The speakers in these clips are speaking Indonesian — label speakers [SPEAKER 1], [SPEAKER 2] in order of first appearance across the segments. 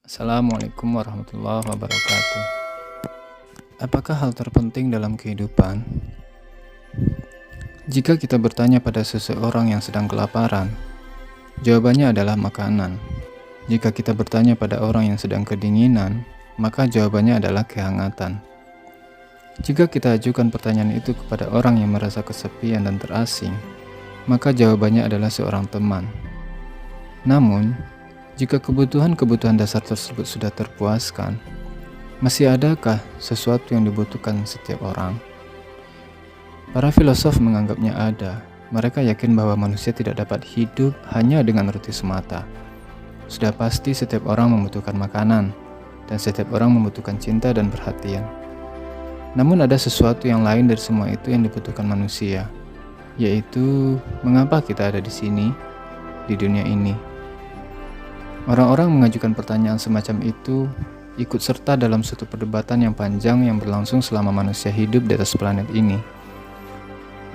[SPEAKER 1] Assalamualaikum warahmatullahi wabarakatuh. Apakah hal terpenting dalam kehidupan? Jika kita bertanya pada seseorang yang sedang kelaparan, jawabannya adalah makanan. Jika kita bertanya pada orang yang sedang kedinginan, maka jawabannya adalah kehangatan. Jika kita ajukan pertanyaan itu kepada orang yang merasa kesepian dan terasing, maka jawabannya adalah seorang teman. Namun, jika kebutuhan-kebutuhan dasar tersebut sudah terpuaskan, masih adakah sesuatu yang dibutuhkan setiap orang? Para filosof menganggapnya ada. Mereka yakin bahwa manusia tidak dapat hidup hanya dengan roti semata. Sudah pasti setiap orang membutuhkan makanan, dan setiap orang membutuhkan cinta dan perhatian. Namun ada sesuatu yang lain dari semua itu yang dibutuhkan manusia, yaitu mengapa kita ada di sini, di dunia ini. Orang-orang mengajukan pertanyaan semacam itu ikut serta dalam suatu perdebatan yang panjang yang berlangsung selama manusia hidup di atas planet ini.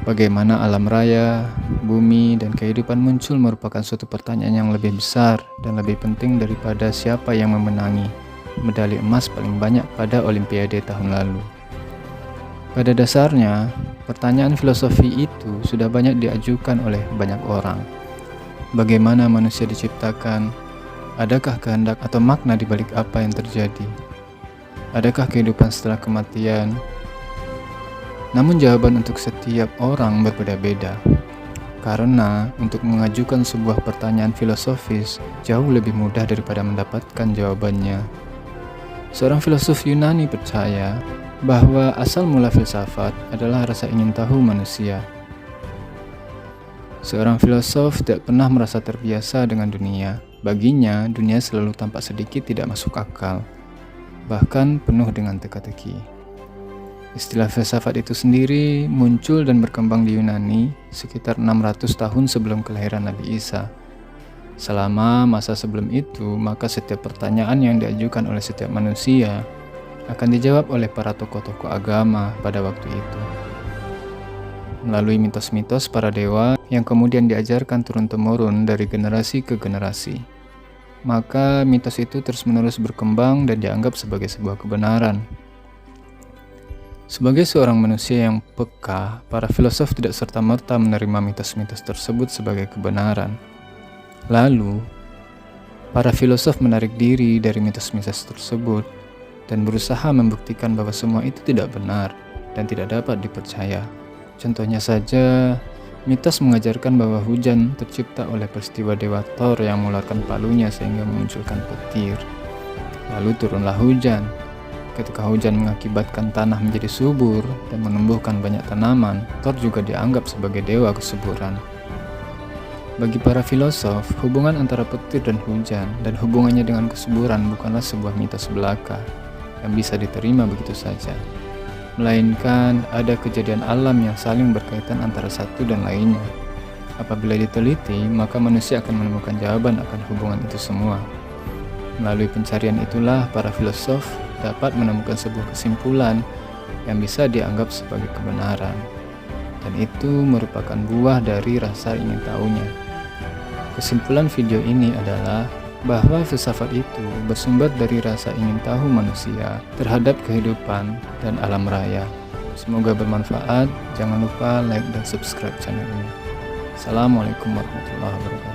[SPEAKER 1] Bagaimana alam raya, bumi, dan kehidupan muncul merupakan suatu pertanyaan yang lebih besar dan lebih penting daripada siapa yang memenangi medali emas paling banyak pada Olimpiade tahun lalu. Pada dasarnya, pertanyaan filosofi itu sudah banyak diajukan oleh banyak orang. Bagaimana manusia diciptakan? Adakah kehendak atau makna di balik apa yang terjadi? Adakah kehidupan setelah kematian? Namun jawaban untuk setiap orang berbeda-beda. Karena untuk mengajukan sebuah pertanyaan filosofis jauh lebih mudah daripada mendapatkan jawabannya. Seorang filosof Yunani percaya bahwa asal mula filsafat adalah rasa ingin tahu manusia. Seorang filosof tidak pernah merasa terbiasa dengan dunia. Baginya, dunia selalu tampak sedikit tidak masuk akal, bahkan penuh dengan teka-teki. Istilah filsafat itu sendiri muncul dan berkembang di Yunani sekitar 600 tahun sebelum kelahiran Nabi Isa. Selama masa sebelum itu, maka setiap pertanyaan yang diajukan oleh setiap manusia akan dijawab oleh para tokoh-tokoh agama pada waktu itu. Melalui mitos-mitos para dewa yang kemudian diajarkan turun-temurun dari generasi ke generasi. Maka mitos itu terus-menerus berkembang dan dianggap sebagai sebuah kebenaran. Sebagai seorang manusia yang peka, para filosof tidak serta-merta menerima mitos-mitos tersebut sebagai kebenaran. Lalu, para filosof menarik diri dari mitos-mitos tersebut dan berusaha membuktikan bahwa semua itu tidak benar dan tidak dapat dipercaya. Contohnya saja, mitos mengajarkan bahwa hujan tercipta oleh peristiwa Dewa Thor yang mengeluarkan palunya sehingga memunculkan petir. Lalu turunlah hujan. Ketika hujan mengakibatkan tanah menjadi subur dan menumbuhkan banyak tanaman, Thor juga dianggap sebagai dewa kesuburan. Bagi para filosof, hubungan antara petir dan hujan dan hubungannya dengan kesuburan bukanlah sebuah mitos belaka yang bisa diterima begitu saja. Melainkan ada kejadian alam yang saling berkaitan antara satu dan lainnya. Apabila diteliti, maka manusia akan menemukan jawaban akan hubungan itu semua. Melalui pencarian itulah para filosof dapat menemukan sebuah kesimpulan yang bisa dianggap sebagai kebenaran. Dan itu merupakan buah dari rasa ingin tahunya. Kesimpulan video ini adalah bahwa filsafat itu bersumber dari rasa ingin tahu manusia terhadap kehidupan dan alam raya. Semoga bermanfaat. Jangan lupa like dan subscribe channel ini. Assalamualaikum warahmatullahi wabarakatuh.